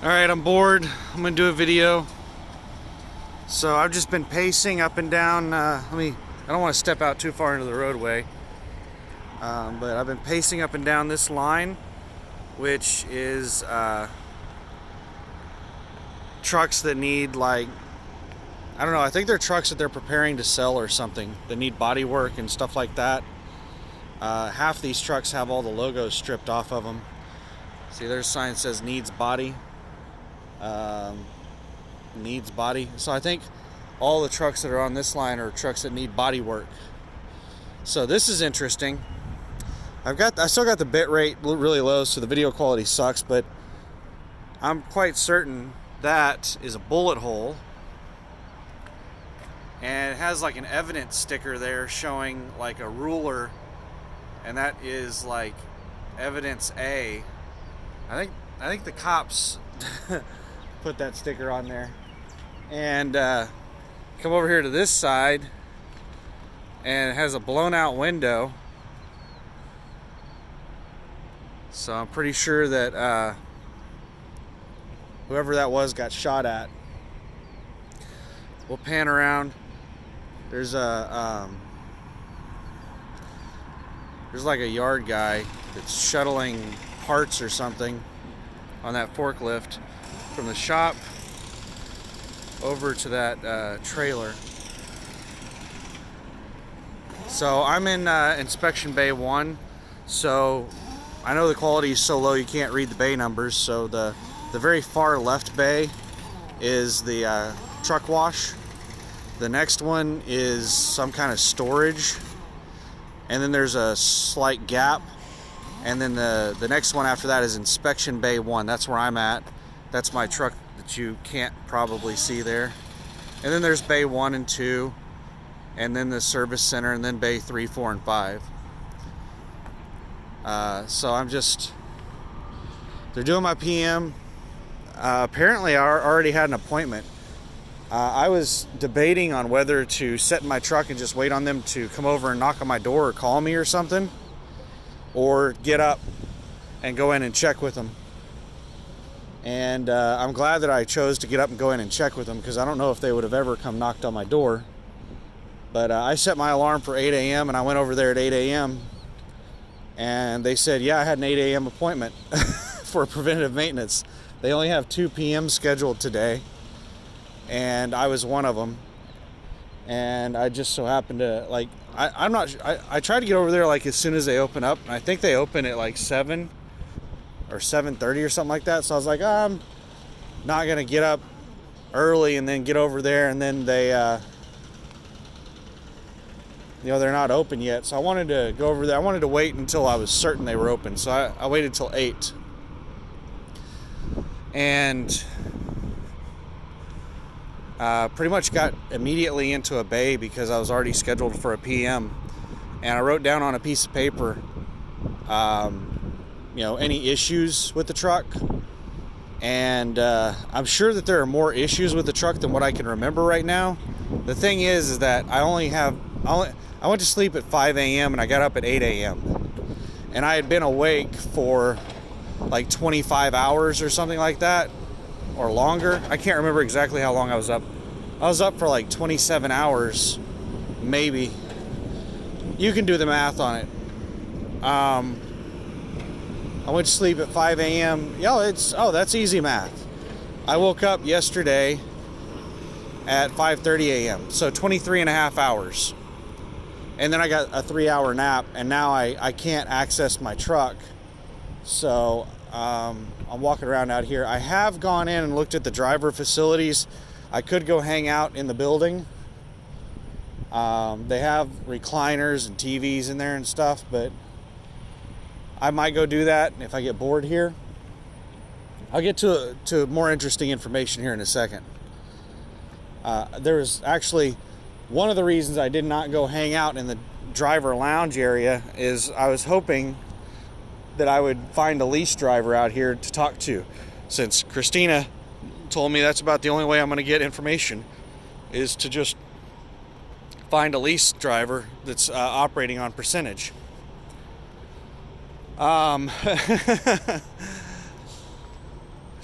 Alright, I'm bored. I'm gonna do a video. So I've just been pacing up and down. I don't want to step out too far into the roadway. But I've been pacing up and down this line, which is trucks that need, like, I don't know, I think they're trucks that they're preparing to sell or something that need body work and stuff like that. Half these trucks have all the logos stripped off of them. See, there's a sign that says needs body. Needs body. So I think all the trucks that are on this line are trucks that need body work. So this is interesting. I still got the bit rate really low, so the video quality sucks, but I'm quite certain that is a bullet hole, and it has like an evidence sticker there showing like a ruler, and that is like evidence A. I think the cops put that sticker on there. And come over here to this side, and it has a blown out window. So I'm pretty sure that whoever that was got shot at. We'll pan around. There's like a yard guy that's shuttling parts or something on that forklift from the shop over to that trailer. So I'm in inspection bay 1. So I know the quality is so low you can't read the bay numbers. So the very far left bay is the truck wash. The next one is some kind of storage, and then there's a slight gap, and then the next one after that is inspection bay 1. That's where I'm at. That's my truck that you can't probably see there. And then there's bay 1 and 2, and then the service center, and then bay 3, 4, and 5. So they're doing my PM. Apparently I already had an appointment. I was debating on whether to sit in my truck and just wait on them to come over and knock on my door or call me or something, or get up and go in and check with them. And I'm glad that I chose to get up and go in and check with them, because I don't know if they would have ever come knocked on my door. But I set my alarm for 8 a.m. and I went over there at 8 a.m. and they said, yeah, I had an 8 a.m. appointment for preventative maintenance. They only have 2 p.m. scheduled today, and I was one of them. And I just so happened to, like, I tried to get over there like as soon as they open up, and I think they open at like 7 or 7:30 or something like that. So I was like, I'm not gonna get up early and then get over there, and then they they're not open yet. So I wanted to go over there. I wanted to wait until I was certain they were open. So I waited till 8, and pretty much got immediately into a bay because I was already scheduled for a PM. And I wrote down on a piece of paper any issues with the truck, and I'm sure that there are more issues with the truck than what I can remember right now. The thing is that I went to sleep at 5 a.m. and I got up at 8 a.m. and I had been awake for like 25 hours or something like that, or longer. I can't remember exactly how long I was up. I was up for like 27 hours, maybe. You can do the math on it. I went to sleep at 5 a.m. That's easy math. I woke up yesterday at 5:30 a.m. So 23 and a half hours. And then I got a 3-hour nap, and now I can't access my truck. So I'm walking around out here. I have gone in and looked at the driver facilities. I could go hang out in the building. They have recliners and TVs in there and stuff, but I might go do that if I get bored here. I'll get to more interesting information here in a second. There was actually one of the reasons I did not go hang out in the driver lounge area is I was hoping that I would find a lease driver out here to talk to, since Christina told me that's about the only way I'm going to get information, is to just find a lease driver that's operating on percentage.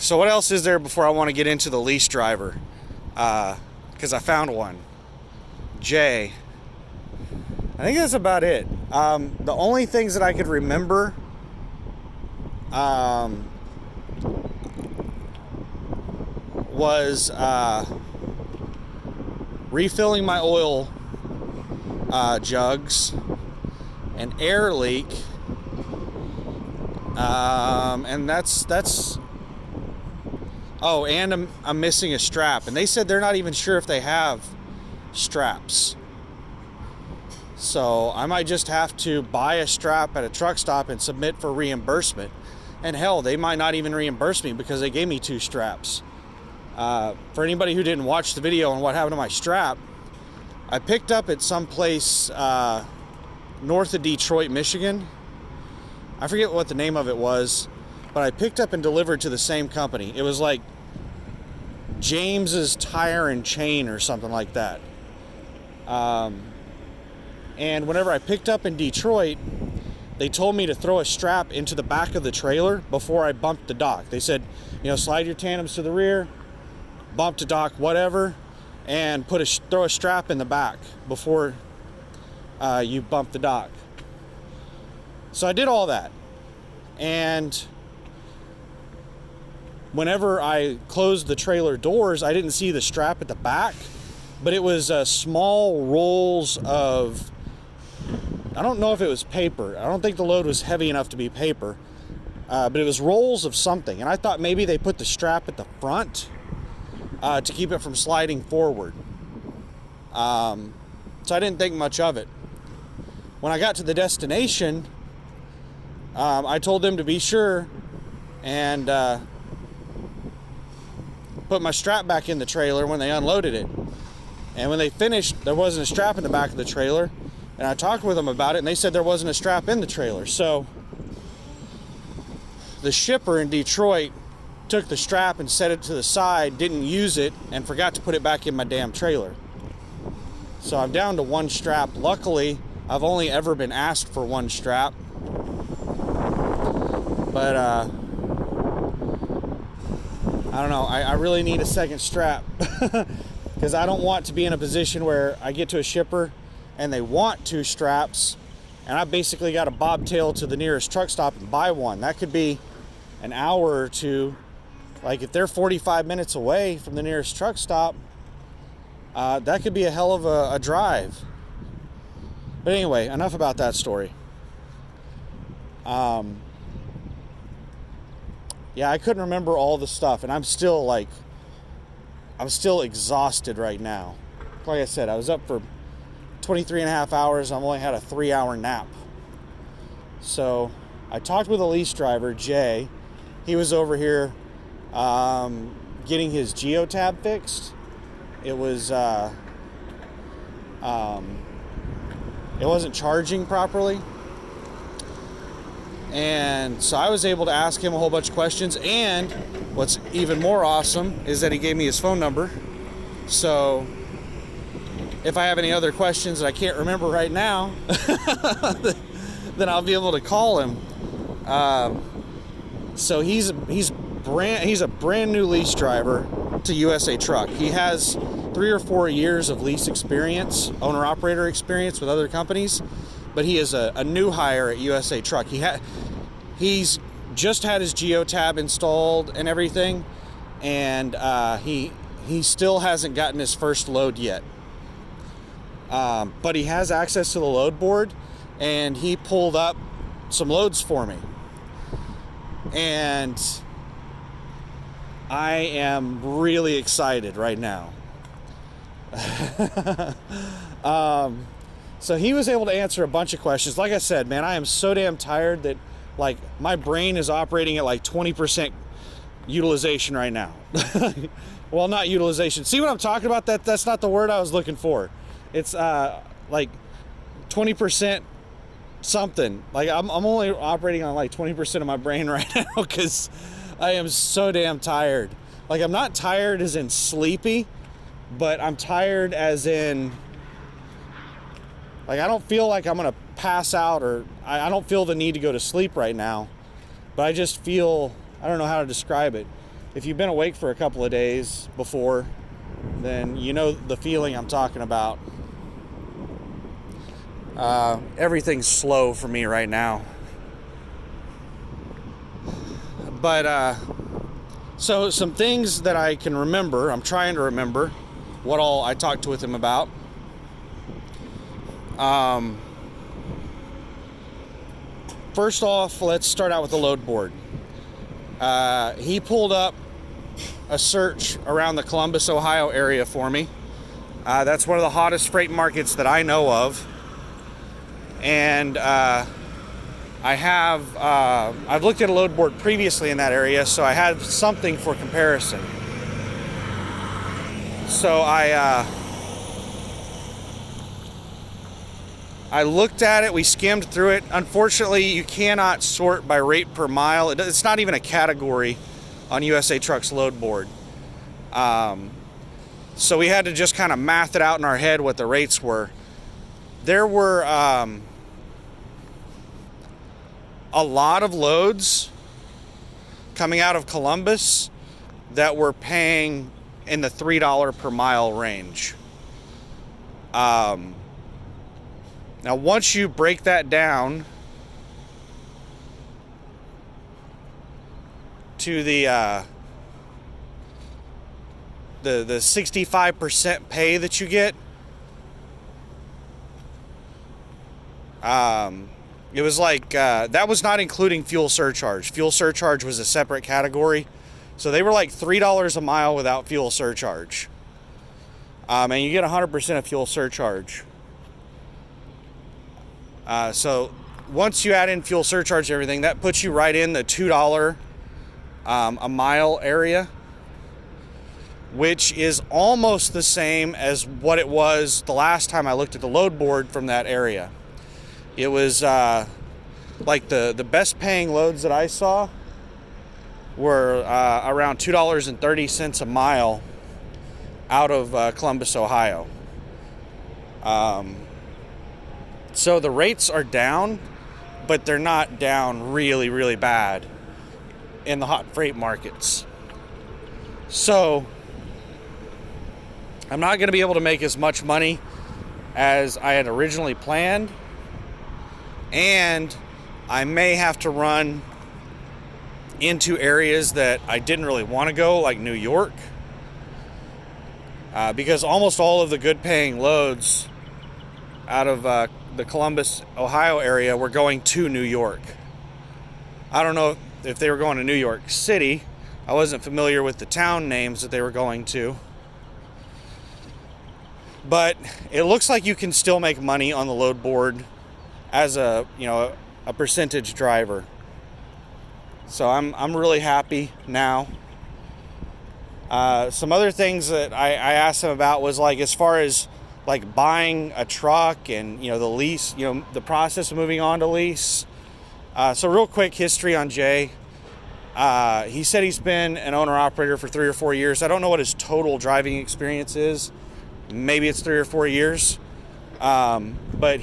So what else is there before I want to get into the lease driver? Because I found one. Jay. I think that's about it. The only things that I could remember was refilling my oil jugs, an air leak, and that's oh, and I'm missing a strap, and they said they're not even sure if they have straps, so I might just have to buy a strap at a truck stop and submit for reimbursement. And hell, they might not even reimburse me because they gave me 2 straps. For anybody who didn't watch the video on what happened to my strap, I picked up at some place north of Detroit, Michigan. I forget what the name of it was, but I picked up and delivered to the same company. It was like James's Tire and Chain or something like that. And whenever I picked up in Detroit, they told me to throw a strap into the back of the trailer before I bumped the dock. They said, slide your tandems to the rear, bump to dock, whatever, and throw a strap in the back before you bump the dock. So I did all that. And whenever I closed the trailer doors, I didn't see the strap at the back, but it was small rolls of, I don't know if it was paper. I don't think the load was heavy enough to be paper, but it was rolls of something. And I thought maybe they put the strap at the front to keep it from sliding forward. So I didn't think much of it. When I got to the destination, I told them to be sure and put my strap back in the trailer when they unloaded it. And when they finished, there wasn't a strap in the back of the trailer. And I talked with them about it, and they said there wasn't a strap in the trailer. So the shipper in Detroit took the strap and set it to the side, didn't use it, and forgot to put it back in my damn trailer. So I'm down to 1 strap. Luckily, I've only ever been asked for 1 strap. But I don't know. I really need a second strap because I don't want to be in a position where I get to a shipper and they want 2 straps, and I basically got to bobtail to the nearest truck stop and buy one. That could be an hour or 2. Like if they're 45 minutes away from the nearest truck stop, that could be a hell of a drive. But anyway, enough about that story. Yeah, I couldn't remember all the stuff, and I'm still exhausted right now. Like I said, I was up for 23 and a half hours. I've only had a 3-hour nap. So I talked with a lease driver, Jay. He was over here getting his geotab fixed. It was it wasn't charging properly. And so I was able to ask him a whole bunch of questions, and what's even more awesome is that he gave me his phone number. So if I have any other questions that I can't remember right now, then I'll be able to call him. So he's a brand new lease driver to USA Truck. He has 3 or 4 years of lease experience, owner-operator experience with other companies, but he is a new hire at USA Truck. He's just had his geotab installed and everything, and he still hasn't gotten his first load yet. But he has access to the load board, and he pulled up some loads for me. And I am really excited right now. So he was able to answer a bunch of questions. Like I said, man, I am so damn tired that my brain is operating at 20% utilization right now. Well, not utilization. See what I'm talking about? That's not the word I was looking for. It's 20% something. I'm only operating on 20% of my brain right now because I am so damn tired. I'm not tired as in sleepy, but I'm tired as in I don't feel like I'm gonna pass out, or I don't feel the need to go to sleep right now, but I just feel, I don't know how to describe it. if you've been awake for a couple of days before, then you know the feeling I'm talking about. Everything's slow for me right now. But so some things that I can remember, I'm trying to remember what all I talked with him about. First off, let's start out with the load board. He pulled up a search around the Columbus, Ohio area for me. That's one of the hottest freight markets that I know of. And I've looked at a load board previously in that area, so I had something for comparison. So I looked at it, we skimmed through it. Unfortunately, you cannot sort by rate per mile. It's not even a category on USA Truck's load board. So we had to just kind of math it out in our head what the rates were. There were a lot of loads coming out of Columbus that were paying in the $3 per mile range. Now, once you break that down to the 65% pay that you get, it was like, that was not including fuel surcharge. Fuel surcharge was a separate category. So they were like $3 a mile without fuel surcharge. And you get 100% of fuel surcharge. So once you add in fuel surcharge and everything, that puts you right in the $2 a mile area, which is almost the same as what it was the last time I looked at the load board from that area. It was like the best paying loads that I saw were around $2.30 a mile out of Columbus, Ohio. So the rates are down, but they're not down really, really bad in the hot freight markets. So I'm not going to be able to make as much money as I had originally planned. And I may have to run into areas that I didn't really want to go, like New York. Because almost all of the good paying loads out of the Columbus, Ohio area were going to New York. I don't know if they were going to New York City. I wasn't familiar with the town names that they were going to. But it looks like you can still make money on the load board as a percentage driver. So I'm really happy now. Some other things that I asked him about was like as far as like buying a truck and the lease, the process of moving on to lease. So real quick history on Jay. He said he's been an owner operator for 3 or 4 years. I don't know what his total driving experience is. Maybe it's 3 or 4 years. But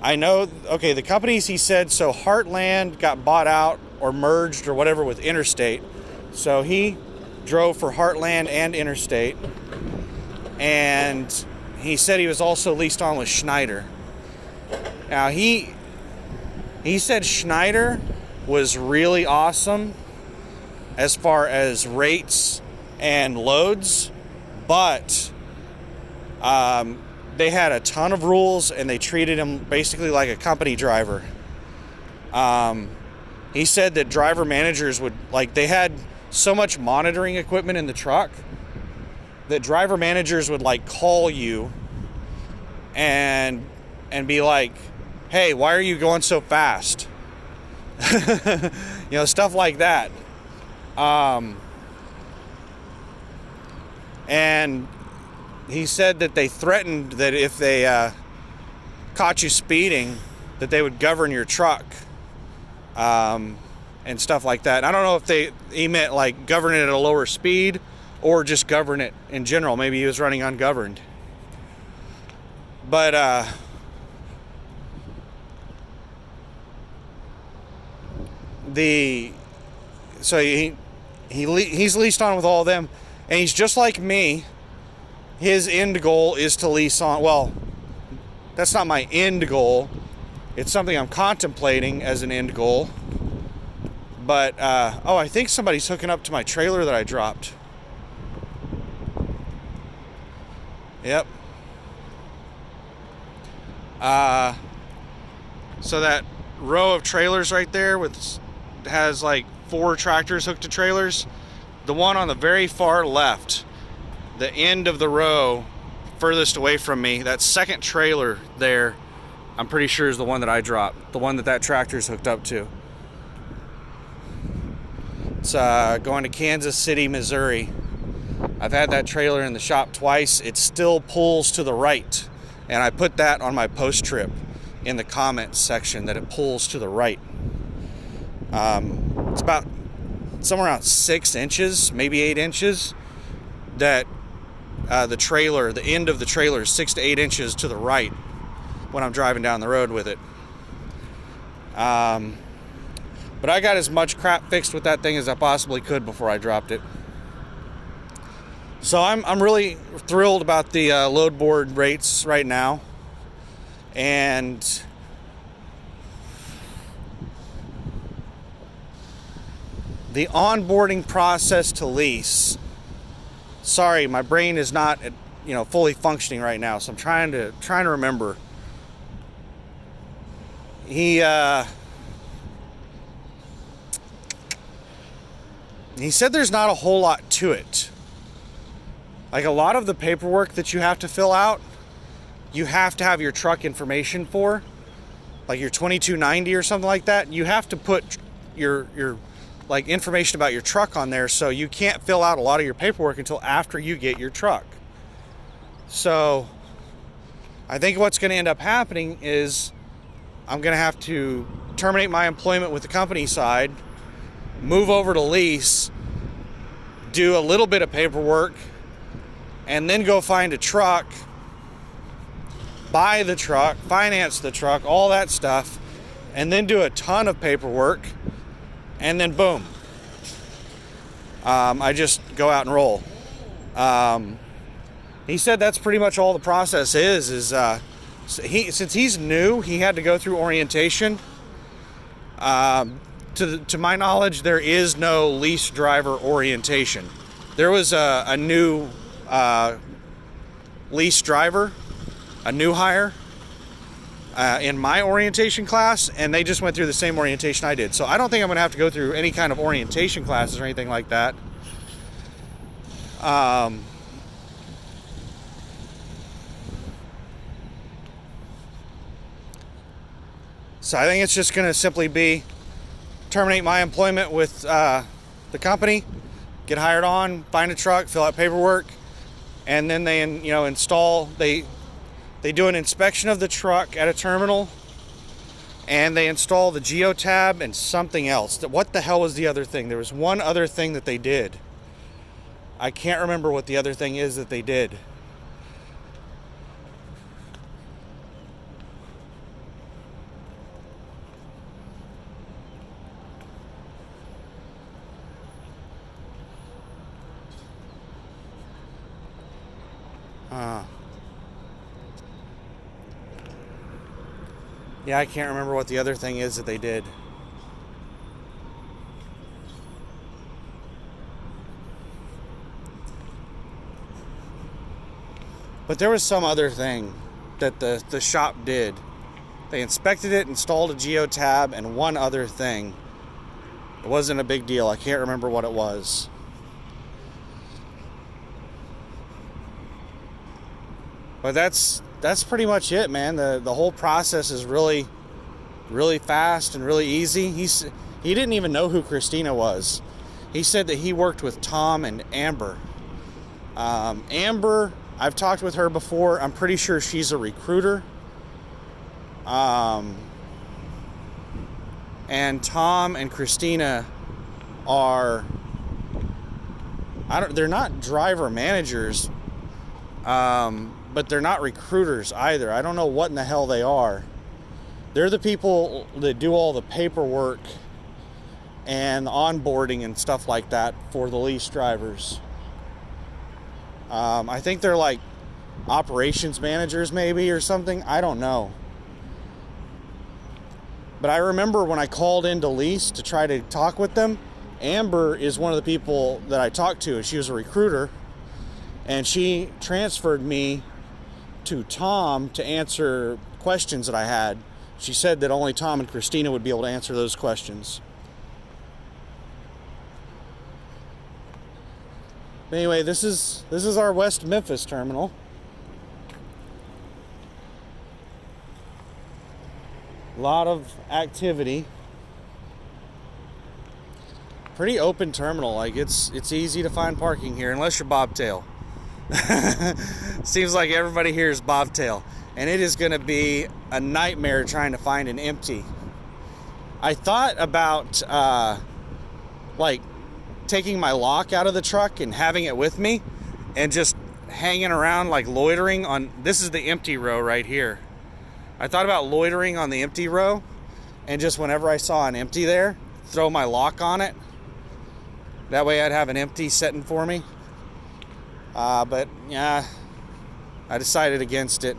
I know, the companies he said, so Heartland got bought out or merged or whatever with Interstate. So he drove for Heartland and Interstate. And he said he was also leased on with Schneider. Now, he said Schneider was really awesome as far as rates and loads, but they had a ton of rules and they treated him basically like a company driver. He said that driver managers they had so much monitoring equipment in the truck that driver managers would call you and be like, hey, why are you going so fast? Stuff like that. And he said that they threatened that if they caught you speeding, that they would govern your truck and stuff like that. I don't know if he meant govern it at a lower speed or just govern it in general. Maybe he was running ungoverned. But So he's leased on with all of them, and he's just like me. His end goal is to lease on. Well, that's not my end goal. It's something I'm contemplating as an end goal. But I think somebody's hooking up to my trailer that I dropped. Yep. So that row of trailers right there has like 4 tractors hooked to trailers. The one on the very far left, the end of the row furthest away from me, that second trailer there, I'm pretty sure is the one that I dropped, the one that tractor's hooked up to. It's going to Kansas City, Missouri. I've had that trailer in the shop twice. It still pulls to the right, and I put that on my post trip in the comments section that it pulls to the right. It's about somewhere around 6 inches, maybe 8 inches, that the end of the trailer is 6 to 8 inches to the right when I'm driving down the road with it. But I got as much crap fixed with that thing as I possibly could before I dropped it. So I'm really thrilled about the load board rates right now. And the onboarding process to lease. Sorry, my brain is not, fully functioning right now, so I'm trying to remember. He said there's not a whole lot to it. Like, a lot of the paperwork that you have to fill out, you have to have your truck information for, like your 2290 or something like that. You have to put your like information about your truck on there, so you can't fill out a lot of your paperwork until after you get your truck. So I think what's going to end up happening is I'm going to have to terminate my employment with the company side, move over to lease, do a little bit of paperwork, and then go find a truck, buy the truck, finance the truck, all that stuff, and then do a ton of paperwork, and then boom. I just go out and roll. He said that's pretty much all the process is since he's new, he had to go through orientation. To my knowledge, there is no lease driver orientation. There was a new lease driver, a new hire, in my orientation class, and they just went through the same orientation I did. So I don't think I'm going to have to go through any kind of orientation classes or anything like that. So I think it's just going to simply be terminate my employment with the company, get hired on, find a truck, fill out paperwork, and then they install. They do an inspection of the truck at a terminal, and they install the geotab and something else. What the hell was the other thing? There was one other thing that they did. I can't remember what the other thing is that they did. Yeah, I can't remember what the other thing is that they did. But there was some other thing that the shop did. They inspected it, installed a geotab, and one other thing. It wasn't a big deal. I can't remember what it was. But that's pretty much it, man. The whole process is really, really fast and really easy. He didn't even know who Christina was. He said that he worked with Tom and Amber. Amber, I've talked with her before. I'm pretty sure she's a recruiter. And Tom and Christina are, they're not driver managers. But they're not recruiters either. I don't know what in the hell they are. They're the people that do all the paperwork and the onboarding and stuff like that for the lease drivers. I think they're like operations managers maybe or something. I don't know. But I remember when I called into lease to try to talk with them, Amber is one of the people that I talked to. She was a recruiter, and she transferred me to Tom to answer questions that I had. She said that only Tom and Christina would be able to answer those questions. Anyway, this is our West Memphis terminal. A lot of activity. Pretty open terminal. Like it's easy to find parking here unless you're bobtail. Seems like everybody here is bobtail, and it is going to be a nightmare trying to find an empty. I thought about like taking my lock out of the truck and having it with me and just hanging around, like loitering on, this is the empty row right here. I thought about loitering on the empty row and just whenever I saw an empty there, throw my lock on it. That way I'd have an empty sitting for me. But yeah, I decided against it.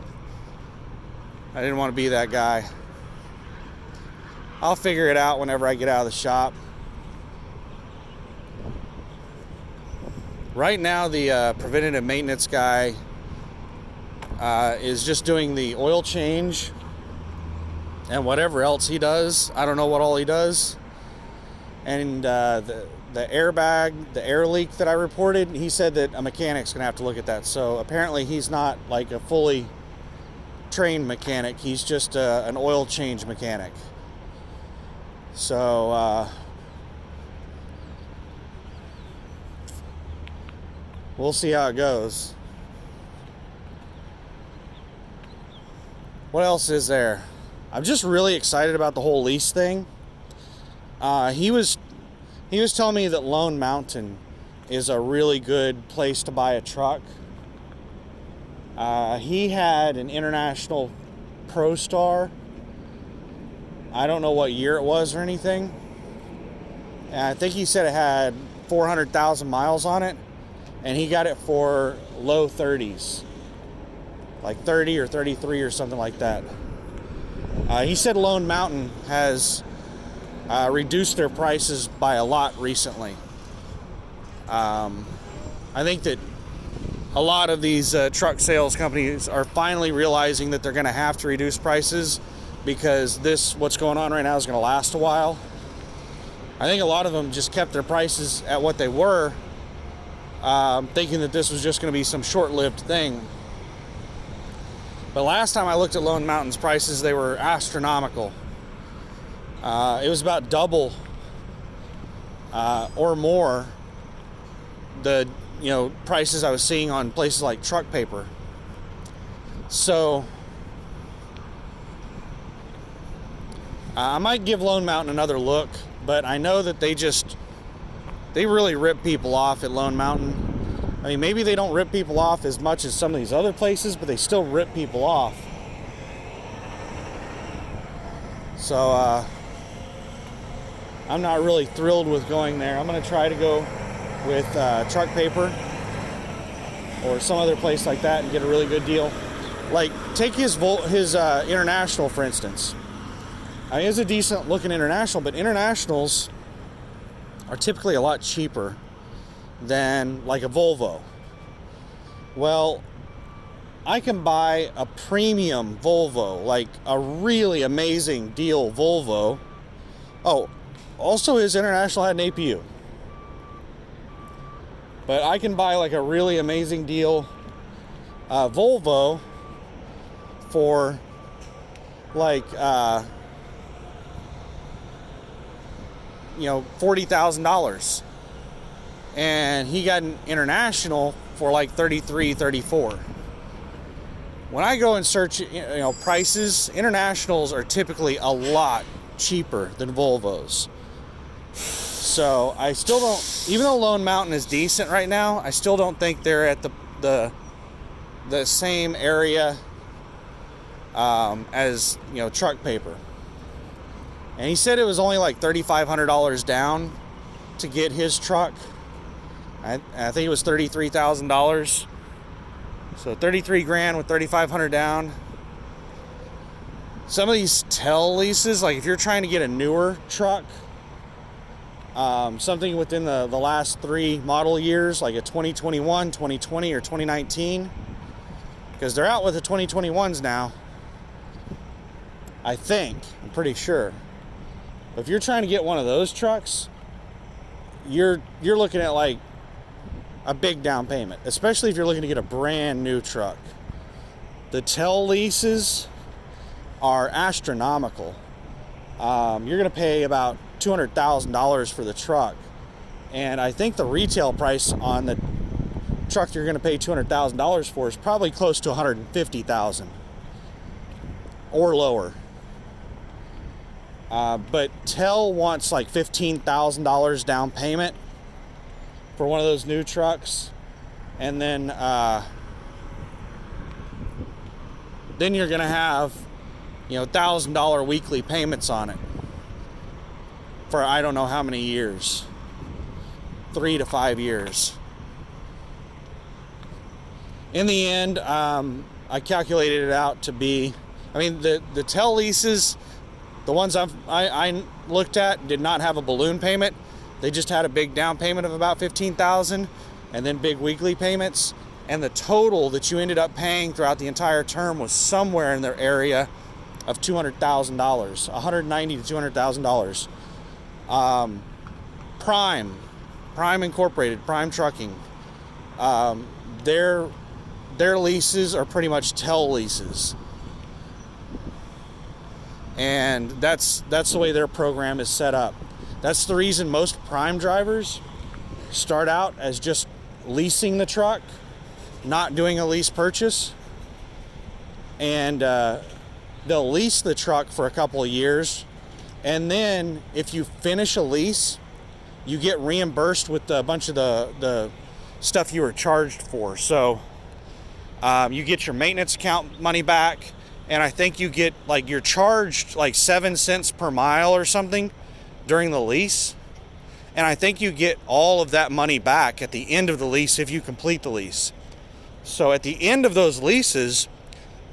I didn't want to be that guy. I'll figure it out whenever I get out of the shop. Right now, the preventative maintenance guy is just doing the oil change and whatever else he does. I don't know what all he does. And the airbag, the air leak that I reported, he said that a mechanic's going to have to look at that. So apparently he's not like a fully trained mechanic. He's just an oil change mechanic. So we'll see how it goes. What else is there? I'm just really excited about the whole lease thing. He was telling me that Lone Mountain is a really good place to buy a truck. He had an International Pro Star. I don't know what year it was or anything. And I think he said it had 400,000 miles on it. And he got it for low 30s. Like 30 or 33 or something like that. He said Lone Mountain has reduced their prices by a lot recently. I think that a lot of these truck sales companies are finally realizing that they're going to have to reduce prices because what's going on right now is going to last a while. I think a lot of them just kept their prices at what they were, thinking that this was just going to be some short-lived thing. But last time I looked at Lone Mountain's prices, they were astronomical. It was about double or more the prices I was seeing on places like Truck Paper. So I might give Lone Mountain another look, but I know that they really rip people off at Lone Mountain. I mean, maybe they don't rip people off as much as some of these other places, but they still rip people off. So I'm not really thrilled with going there. I'm going to try to go with Truck Paper or some other place like that and get a really good deal. Like, take his International, for instance. I mean, it's a decent looking International, but Internationals are typically a lot cheaper than like a Volvo. Well, I can buy a premium Volvo, like a really amazing deal Volvo. Oh, also his International had an APU. But I can buy like a really amazing deal Volvo for like $40,000. And he got an International for like 33, 34. When I go and search, prices, Internationals are typically a lot cheaper than Volvos. So I still don't, even though Lone Mountain is decent right now, I still don't think they're at the same area as Truck Paper. And he said it was only like $3,500 down to get his truck. I think it was $33,000. So 33 grand with 3,500 down. Some of these TEL leases, like if you're trying to get a newer truck, something within the last 3 model years, like a 2021, 2020, or 2019, because they're out with the 2021s now, I think. I'm pretty sure. But if you're trying to get one of those trucks, you're looking at like a big down payment, especially if you're looking to get a brand new truck. The TEL leases are astronomical. You're going to pay about $200,000 for the truck, and I think the retail price on the truck you're going to pay $200,000 for is probably close to $150,000 or lower. But TEL wants like $15,000 down payment for one of those new trucks, and then you're going to have, $1,000 weekly payments on it for I don't know how many years, 3 to 5 years. In the end, I calculated it out to be, the TEL leases, the ones I looked at, did not have a balloon payment. They just had a big down payment of about $15,000 and then big weekly payments. And the total that you ended up paying throughout the entire term was somewhere in their area of $200,000, $190,000 to $200,000. Prime Incorporated, Prime Trucking, their leases are pretty much TEL leases, and that's the way their program is set up. That's the reason most Prime drivers start out as just leasing the truck, not doing a lease purchase, and they'll lease the truck for a couple of years. And then if you finish a lease, you get reimbursed with a bunch of the stuff you were charged for. So you get your maintenance account money back, and I think you get, like, you're charged like 7 cents per mile or something during the lease. And I think you get all of that money back at the end of the lease if you complete the lease. So at the end of those leases,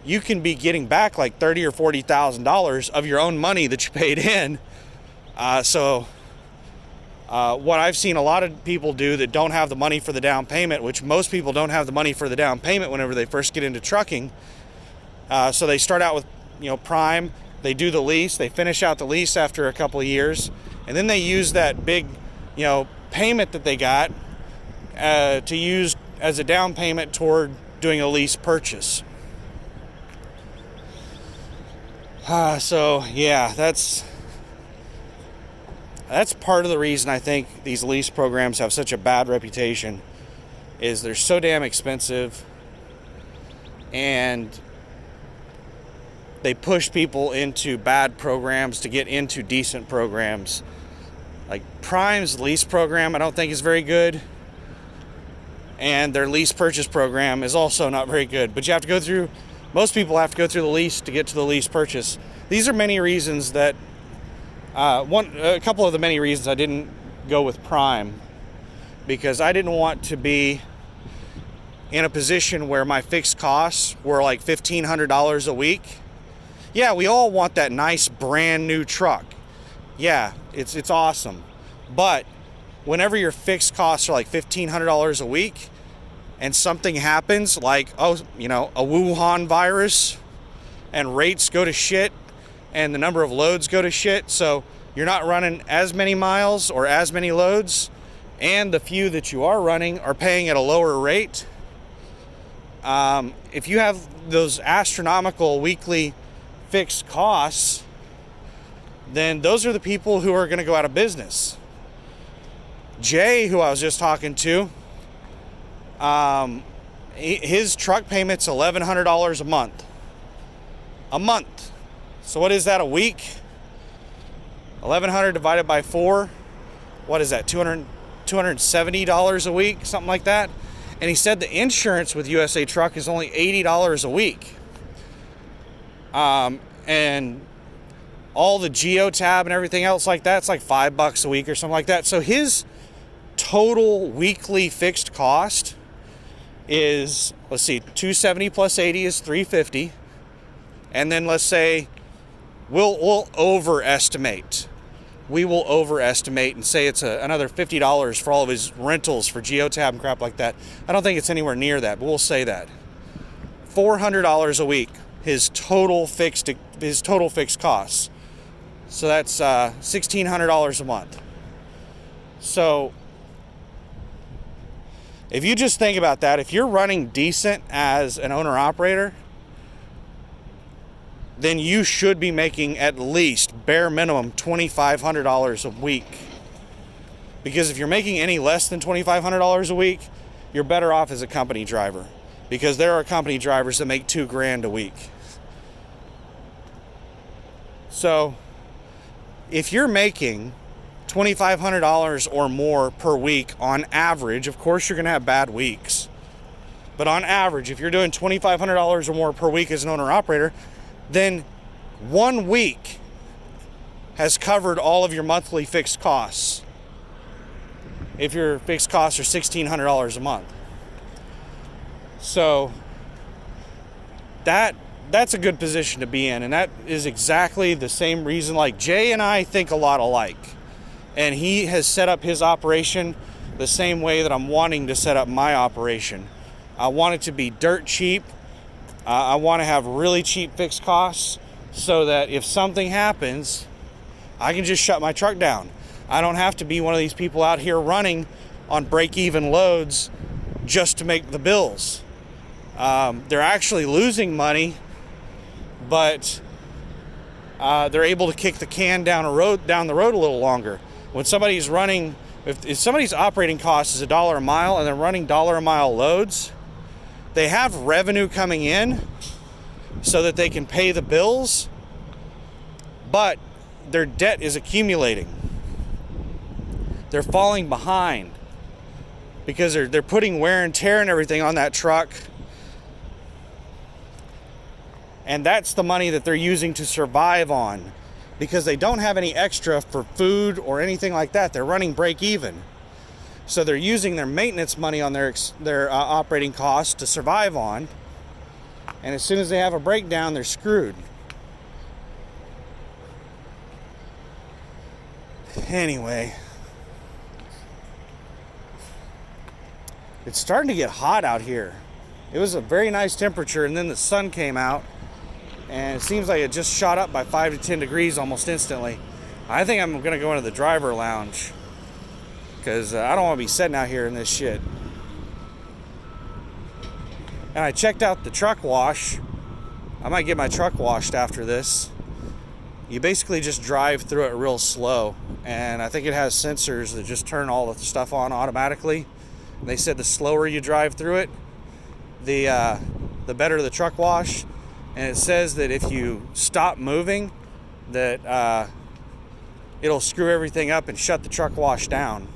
you can be getting back like $30,000 or $40,000 of your own money that you paid in. What I've seen a lot of people do that don't have the money for the down payment, which most people don't have the money for the down payment whenever they first get into trucking. So they start out with, Prime, they do the lease, they finish out the lease after a couple of years, and then they use that big, payment that they got to use as a down payment toward doing a lease purchase. So yeah, that's part of the reason I think these lease programs have such a bad reputation, is they're so damn expensive, and they push people into bad programs to get into decent programs. Like Prime's lease program, I don't think is very good, and their lease purchase program is also not very good. But most people have to go through the lease to get to the lease purchase. These are many reasons that, a couple of the many reasons I didn't go with Prime, because I didn't want to be in a position where my fixed costs were like $1,500 a week. Yeah, we all want that nice brand new truck. Yeah, it's awesome. But whenever your fixed costs are like $1,500 a week, and something happens like, a Wuhan virus, and rates go to shit, and the number of loads go to shit, so you're not running as many miles or as many loads, and the few that you are running are paying at a lower rate. If you have those astronomical weekly fixed costs, then those are the people who are going to go out of business. Jay, who I was just talking to, his truck payment's $1,100 a month. A month. So what is that, a week? 1,100 divided by 4. What is that, $270 a week? Something like that. And he said the insurance with USA Truck is only $80 a week. And all the geotab and everything else like that, it's like $5 a week or something like that. So his total weekly fixed cost is, let's see, 270 plus 80 is 350. And then let's say we'll overestimate. We will overestimate and say it's another $50 for all of his rentals for geotab and crap like that. I don't think it's anywhere near that, but we'll say that. $400 a week, his total fixed costs. So that's $1,600 a month. So if you just think about that, if you're running decent as an owner-operator, then you should be making at least bare minimum $2,500 a week. Because if you're making any less than $2,500 a week, you're better off as a company driver. Because there are company drivers that make $2,000 a week. So if you're making $2,500 or more per week on average, of course you're going to have bad weeks. But on average, if you're doing $2,500 or more per week as an owner-operator, then 1 week has covered all of your monthly fixed costs. If your fixed costs are $1,600 a month. So that's a good position to be in, and that is exactly the same reason, like Jay and I think a lot alike. And he has set up his operation the same way that I'm wanting to set up my operation. I want it to be dirt cheap. I want to have really cheap fixed costs so that if something happens, I can just shut my truck down. I don't have to be one of these people out here running on break-even loads just to make the bills. They're actually losing money, but they're able to kick the can down the road a little longer. When somebody's running, if somebody's operating cost is $1 a mile and they're running $1 a mile loads, they have revenue coming in so that they can pay the bills, but their debt is accumulating. They're falling behind because they're putting wear and tear and everything on that truck. And that's the money that they're using to survive on because they don't have any extra for food or anything like that. They're running break even. So they're using their maintenance money on their operating costs to survive on. And as soon as they have a breakdown, they're screwed. Anyway, it's starting to get hot out here. It was a very nice temperature, and then the sun came out, and it seems like it just shot up by 5 to 10 degrees almost instantly. I think I'm going to go into the driver lounge because I don't want to be sitting out here in this shit. And I checked out the truck wash. I might get my truck washed after this. You basically just drive through it real slow, and I think it has sensors that just turn all the stuff on automatically. And they said the slower you drive through it, the better the truck wash. And it says that if you stop moving, that it'll screw everything up and shut the truck wash down.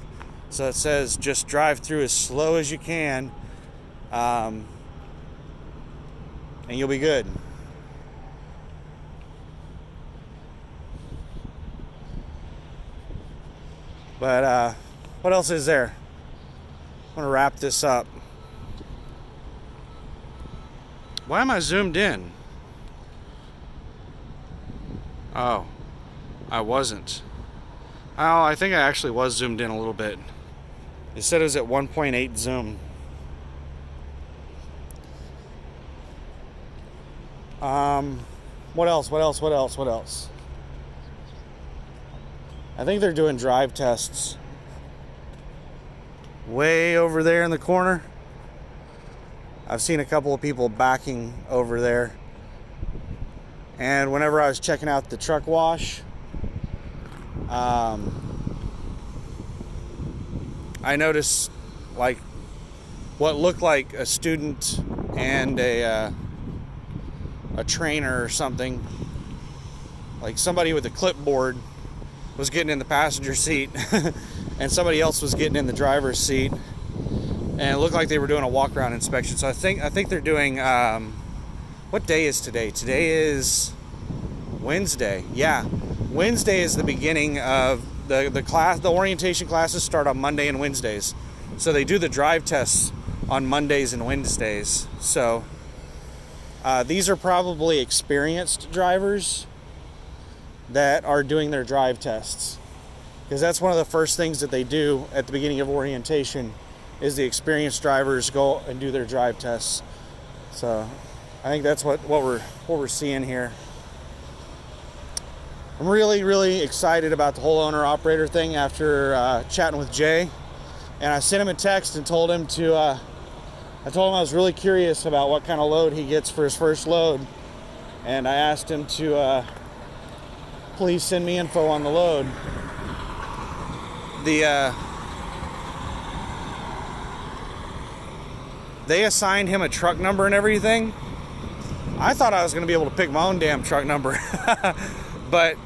So it says just drive through as slow as you can, and you'll be good. But what else is there? I'm going to wrap this up. Why am I zoomed in? Oh, I wasn't. Oh, I think I actually was zoomed in a little bit. It said it was at 1.8 zoom. What else? I think they're doing drive tests way over there in the corner. I've seen a couple of people backing over there. And whenever I was checking out the truck wash, I noticed like what looked like a student and a trainer or something. Like somebody with a clipboard was getting in the passenger seat and somebody else was getting in the driver's seat, and it looked like they were doing a walk-around inspection. So I think they're doing what day is today? Today is Wednesday. Yeah, Wednesday is the beginning of the class. The orientation classes start on Monday and Wednesdays. So they do the drive tests on Mondays and Wednesdays. So these are probably experienced drivers that are doing their drive tests, because that's one of the first things that they do at the beginning of orientation is the experienced drivers go and do their drive tests. So I think that's what we're seeing here. I'm really excited about the whole owner-operator thing after chatting with Jay, and I sent him a text and told him I told him I was really curious about what kind of load he gets for his first load, and I asked him to please send me info on the load. They assigned him a truck number and everything. I thought I was going to be able to pick my own damn truck number. But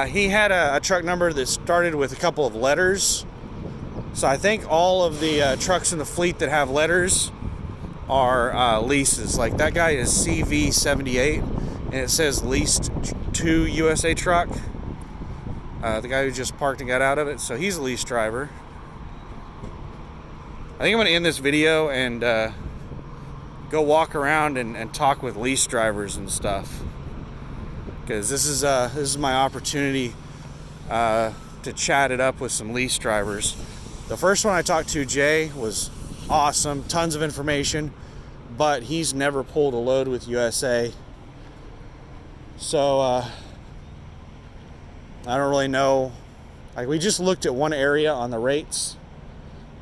he had a truck number that started with a couple of letters. So I think all of the trucks in the fleet that have letters are leases. Like that guy is CV78, and it says leased to USA truck. The guy who just parked and got out of it, so he's a lease driver. I think I'm going to end this video and go walk around and talk with lease drivers and stuff, because this is my opportunity to chat it up with some lease drivers. The first one I talked to, Jay, was awesome, tons of information, but he's never pulled a load with USA. So I don't really know. Like, we just looked at one area on the rates,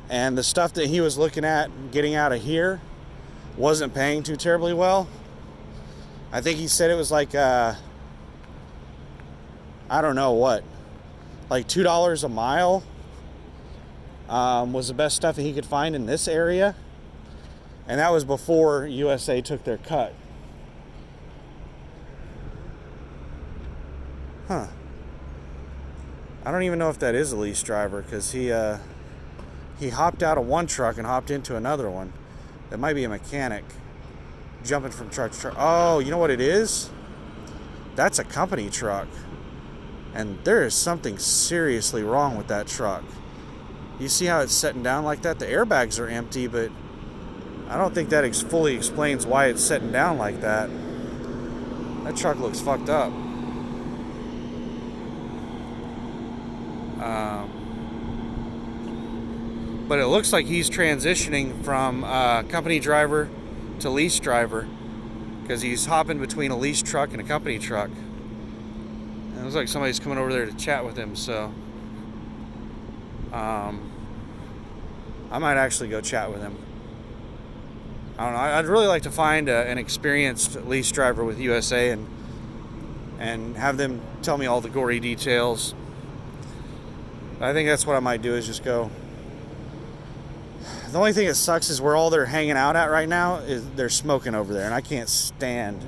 and the stuff that he was looking at getting out of here wasn't paying too terribly well. I think he said it was like I don't know what, like $2 a mile was the best stuff that he could find in this area, and that was before USA took their cut. Huh. I don't even know if that is a lease driver, because he hopped out of one truck and hopped into another one. That might be a mechanic jumping from truck to truck. Oh, you know what it is? That's a company truck. And there is something seriously wrong with that truck. You see how it's setting down like that? The airbags are empty, but I don't think that fully explains why it's setting down like that. That truck looks fucked up. But it looks like he's transitioning from company driver to lease driver, because he's hopping between a lease truck and a company truck. And it looks like somebody's coming over there to chat with him, so I might actually go chat with him. I don't know. I'd really like to find an experienced lease driver with USA and have them tell me all the gory details. I think that's what I might do, is just go. The only thing that sucks is where all they're hanging out at right now is they're smoking over there, and I can't stand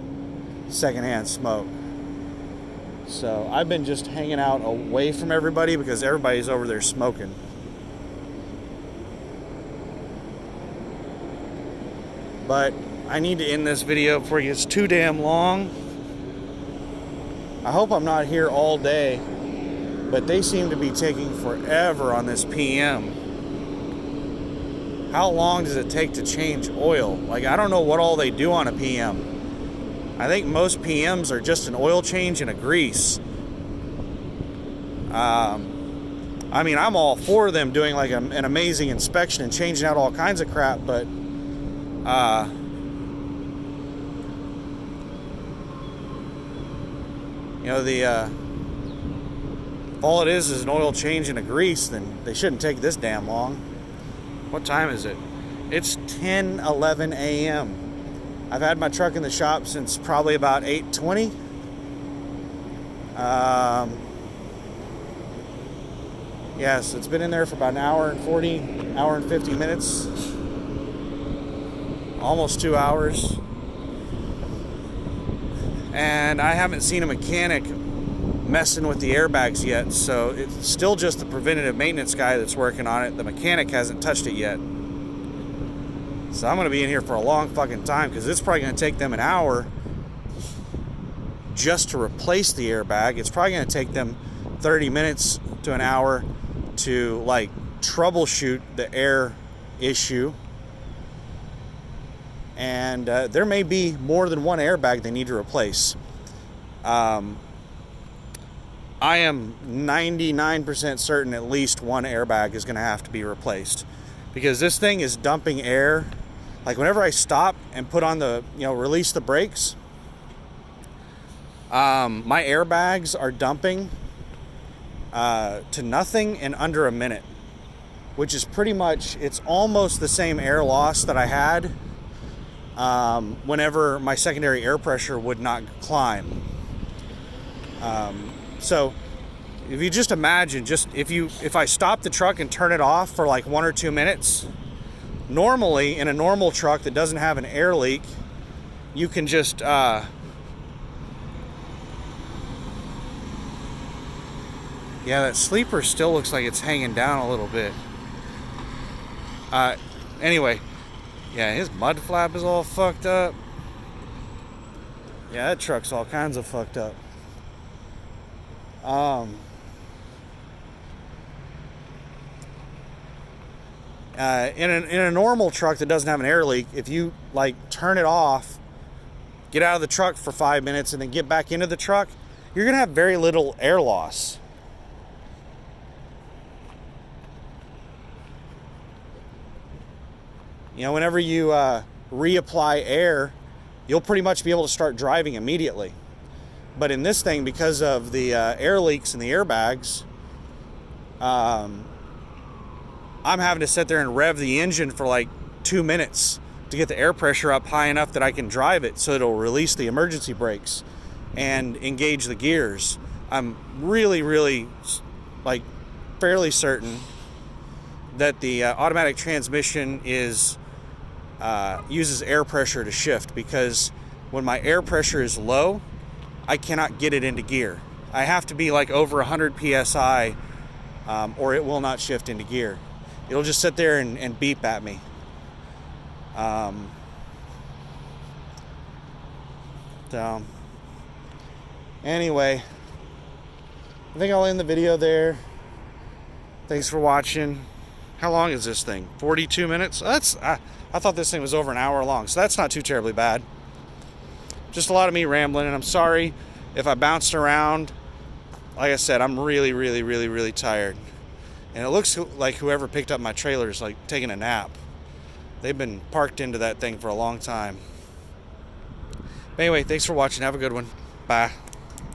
secondhand smoke. So I've been just hanging out away from everybody because everybody's over there smoking. But I need to end this video before it gets too damn long. I hope I'm not here all day, but they seem to be taking forever on this PM. How long does it take to change oil? Like, I don't know what all they do on a PM. I think most PMs are just an oil change and a grease. I mean, I'm all for them doing like an amazing inspection and changing out all kinds of crap, but you know, if all it is an oil change and a grease, then they shouldn't take this damn long. What time is it? It's 10:11 a.m. I've had my truck in the shop since probably about 8:20. Yes, it's been in there for about an hour and 50 minutes. Almost 2 hours. And I haven't seen a mechanic messing with the airbags yet, so it's still just the preventative maintenance guy that's working on it. The mechanic hasn't touched it yet. So I'm going to be in here for a long fucking time, because it's probably going to take them an hour just to replace the airbag. It's probably going to take them 30 minutes to an hour to like troubleshoot the air issue. And there may be more than one airbag they need to replace. I am 99% certain at least one airbag is going to have to be replaced, because this thing is dumping air. Like whenever I stop and put on the, release the brakes, my airbags are dumping to nothing in under a minute, which is pretty much, it's almost the same air loss that I had whenever my secondary air pressure would not climb. So if you just imagine, if I stop the truck and turn it off for like 1 or 2 minutes, normally in a normal truck that doesn't have an air leak, you can just yeah, that sleeper still looks like it's hanging down a little bit. Anyway, yeah, his mud flap is all fucked up. Yeah, that truck's all kinds of fucked up. In a normal truck that doesn't have an air leak, if you like turn it off, get out of the truck for 5 minutes, and then get back into the truck, you're gonna have very little air loss. Whenever you reapply air, you'll pretty much be able to start driving immediately. But in this thing, because of the air leaks in the airbags, I'm having to sit there and rev the engine for like 2 minutes to get the air pressure up high enough that I can drive it, so it'll release the emergency brakes and engage the gears. I'm really, like, fairly certain that the automatic transmission uses air pressure to shift, because when my air pressure is low, I cannot get it into gear. I have to be like over 100 psi, or it will not shift into gear. It'll just sit there and beep at me. So anyway, I think I'll end the video there. Thanks for watching. How long is this thing? 42 minutes? I thought this thing was over an hour long, so that's not too terribly bad. Just a lot of me rambling, and I'm sorry if I bounced around. Like I said, I'm really tired. And it looks like whoever picked up my trailer is like taking a nap. They've been parked into that thing for a long time. But anyway, thanks for watching. Have a good one. Bye.